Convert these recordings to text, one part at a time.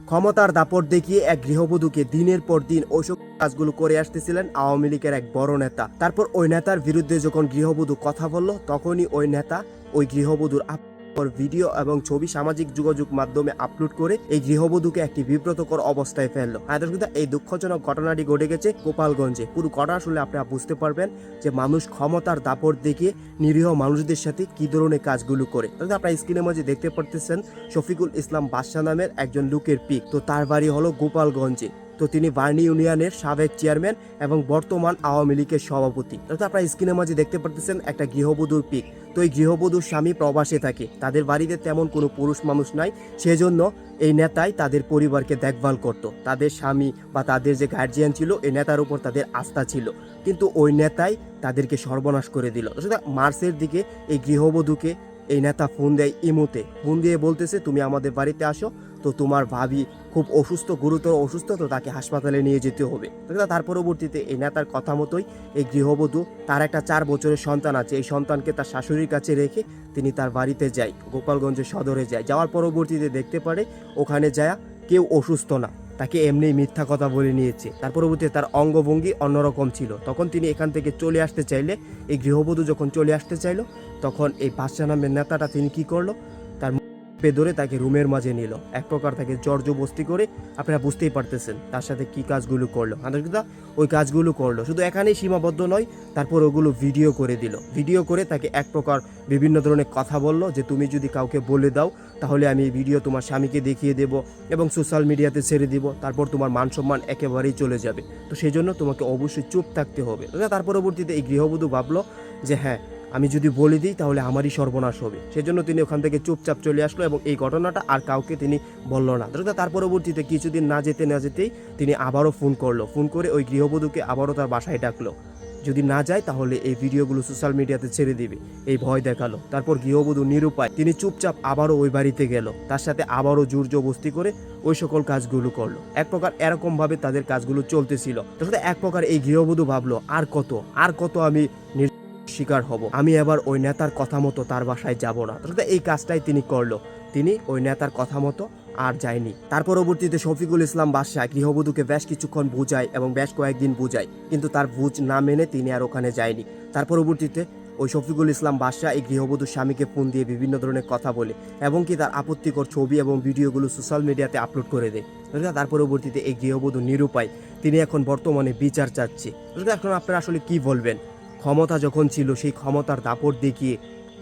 ক্ষমতার দাপট দেখিয়ে এক গৃহবধূকে দিনের পর দিন ওইসব কাজগুলো করে আসতেছিলেন আওয়ামী লীগের এক বড় নেতা। তারপর ওই নেতার বিরুদ্ধে যখন গৃহবধূ কথা বলল, তখনই ওই নেতা ওই গৃহবধূর ভিডিও এবং ছবি সামাজিক যোগাযোগ মাধ্যমে আপলোড করে এই গৃহবধূকে একটি বিব্রতকর অবস্থায় ফেললো। এই দুঃখজনক ঘটনাটি ঘটে গেছে গোপালগঞ্জে। পুরো ঘটনা শুনলে আপনারা বুঝতে পারবেন যে মানুষ ক্ষমতার দাপট দেখিয়ে নিরীহ মানুষদের সাথে কি ধরনের কাজগুলো করে। আপনারা স্ক্রিনের মাঝে দেখতে পারতেছেন শফিকুল ইসলাম বাদশা নামের একজন লোকের পিক। তো তার বাড়ি হলো গোপালগঞ্জে। তো তিনি বার্নি ইউনিয়নের সাবেক চেয়ারম্যান এবং বর্তমান আওয়ামী লীগের সভাপতি। আপনারা স্ক্রিনের মাঝে দেখতে পারতেছেন একটা গৃহবধূর পিক। তো এই গৃহবধূর স্বামী প্রবাসে থাকে, তাদের বাড়িতে তেমন কোনো পুরুষ মানুষ নাই, সেজন্য এই নেতাই তাদের পরিবারকে দেখভাল করত। তাদের স্বামী বা তাদের যে গার্জিয়ান ছিল, এই নেতার উপর তাদের আস্থা ছিল, কিন্তু ওই নেতাই তাদেরকে সর্বনাশ করে দিল। মার্চের দিকে এই গৃহবধূকে এই নেতা ফোন দেয়, ইমোতে ফোন দিয়ে বলতেছে তুমি আমাদের বাড়িতে আসো, তো তোমার ভাবি খুব অসুস্থ, গুরুতর অসুস্থ, তো তাকে হাসপাতালে নিয়ে যেতে হবে। তার পরবর্তীতে এই নেতার কথা মতোই এই গৃহবধূ, তার একটা 4 বছরের সন্তান আছে, এই সন্তানকে তার শাশুড়ির কাছে রেখে তিনি তার বাড়িতে যায়, গোপালগঞ্জের সদরে যায়। যাওয়ার পরবর্তীতে দেখতে পারে ওখানে যায় কেউ অসুস্থ না, তাকে এমনি মিথ্যা কথা বলে নিয়েছে। তার পরবর্তীতে তার অঙ্গভঙ্গি অন্যরকম ছিল। তখন তিনি এখান থেকে চলে আসতে চাইলে, এই গৃহবধূ যখন চলে আসতে চাইলো, তখন এই বাদশা নামের নেতাটা তিনি কি করলো, তার ধরে তাকে রুমের মাঝে নিল, এক প্রকার তাকে জর্জবস্তি করে। আপনারা বুঝতেই পারতেছেন তার সাথে কি কাজগুলো করলো। ওই কাজগুলো করলো, শুধু এখানেই সীমাবদ্ধ নয়, তারপর ওগুলো ভিডিও করে দিল। ভিডিও করে তাকে এক প্রকার বিভিন্ন ধরনের কথা বলল যে তুমি যদি কাউকে বলে দাও, তাহলে আমি এই ভিডিও তোমার স্বামীকে দেখিয়ে দেব এবং সোশ্যাল মিডিয়াতে ছেড়ে দিব, তারপর তোমার মান সম্মান একেবারেই চলে যাবে। তো সেই জন্য তোমাকে অবশ্যই চুপ থাকতে হবে। তার পরবর্তীতে এই গৃহবধূ ভাবলো যে হ্যাঁ, আমি যদি বলে দিই তাহলে আমারই সর্বনাশ হবে। সেজন্য তিনি ওখান থেকে চুপচাপ চলে আসলো এবং এই ঘটনাটা আর কাউকে তিনি বলল না। তার পরবর্তীতে কিছুদিন না যেতেই তিনি আবারও ফোন করলো। ফোন করে ওই গৃহবধূকে আবারও তার বাসায় ডাকলো, যদি না যায় তাহলে এই ভিডিওগুলো সোশ্যাল মিডিয়াতে ছেড়ে দিবে, এই ভয় দেখালো। তারপর গৃহবধূ নিরুপায়, তিনি চুপচাপ আবারও ওই বাড়িতে গেল, তার সাথে আবারও জোর জবরদস্তি করে ওই সকল কাজগুলো করলো। এক প্রকার এরকম ভাবে তাদের কাজগুলো চলতেছিল। এক প্রকার এই গৃহবধূ ভাবলো আর কত আমি শিকার হব, আমি এবার ওই নেতার কথা মতো তার বাসায় যাব না। এই কাজটাই তিনি করলো, তিনি ওই নেতার কথা মতো আর যায়নি। তার পরবর্তীতে শফিকুল ইসলাম বাদশা গৃহবধূকে বেশ কিছুক্ষণ বুঝায় এবং বেশ কয়েকদিন বুঝায়, কিন্তু তার বুঝ না মেনে তিনি আর ওখানে যায়নি। তার পরবর্তীতে ওই শফিকুল ইসলাম বাদশা এই গৃহবধূর স্বামীকে ফোন দিয়ে বিভিন্ন ধরনের কথা বলে এবং কি তার আপত্তিকর ছবি এবং ভিডিওগুলো সোশ্যাল মিডিয়াতে আপলোড করে দেয়। তার পরবর্তীতে এই গৃহবধূ নিরুপায়, তিনি এখন বর্তমানে বিচার চাচ্ছে। এখন আপনারা আসলে কি বলবেন? ক্ষমতা যখন ছিল, সেই ক্ষমতার দাপট দেখিয়ে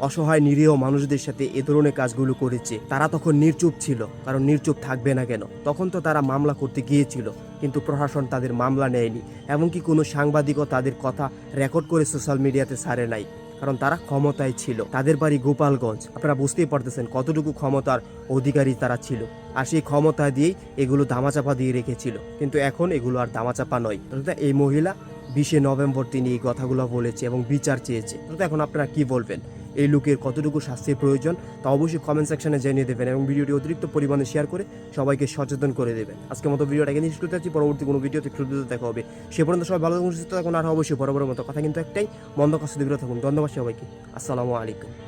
অসহায় নিরীহ মানুষদের সাথে এ ধরনের কাজগুলো করেছে। তারা তখন নির্চুপ ছিল, কারণ নির্চুপ থাকবে না কেন? তখন তো তারা মামলা করতে গিয়েছিল, কিন্তু প্রশাসন তাদের মামলা নেয়নি, এমনকি কোনো সাংবাদিকও তাদের কথা রেকর্ড করে সোশ্যাল মিডিয়াতে ছাড়ে নাই, কারণ তারা ক্ষমতায় ছিল। তাদের বাড়ি গোপালগঞ্জ। আপনারা বুঝতেই পারতেছেন কতটুকু ক্ষমতার অধিকারী তারা ছিল, আর সেই ক্ষমতা দিয়েই এগুলো দামাচাপা দিয়ে রেখেছিল। কিন্তু এখন এগুলো আর দামাচাপা নয়। এই মহিলা 20 নভেম্বর তিনি এই কথাগুলো বলেছে এবং বিচার চেয়েছে। এখন আপনারা কি বলবেন? এই লোকের কতটুকু শাস্তির প্রয়োজন তা অবশ্যই কমেন্ট সেকশনে জানিয়ে দেবেন এবং ভিডিওটি অতিরিক্ত পরিমাণে শেয়ার করে সবাইকে সচেতন করে দেবেন। আজকের মতো ভিডিওটা এখানে শেষ করতে যাচ্ছি। পরবর্তী কোনো ভিডিওতে দেখা হবে। সে পর্যন্ত সবাই ভালো থাকুন, সুস্থ থাকুন, আর অবশ্যই বরাবরের মতো কথা কিন্তু একটাই, মন্দ কাজ থেকে বিরত থাকুন। ধন্যবাদ সবাইকে। আসসালামু আলাইকুম।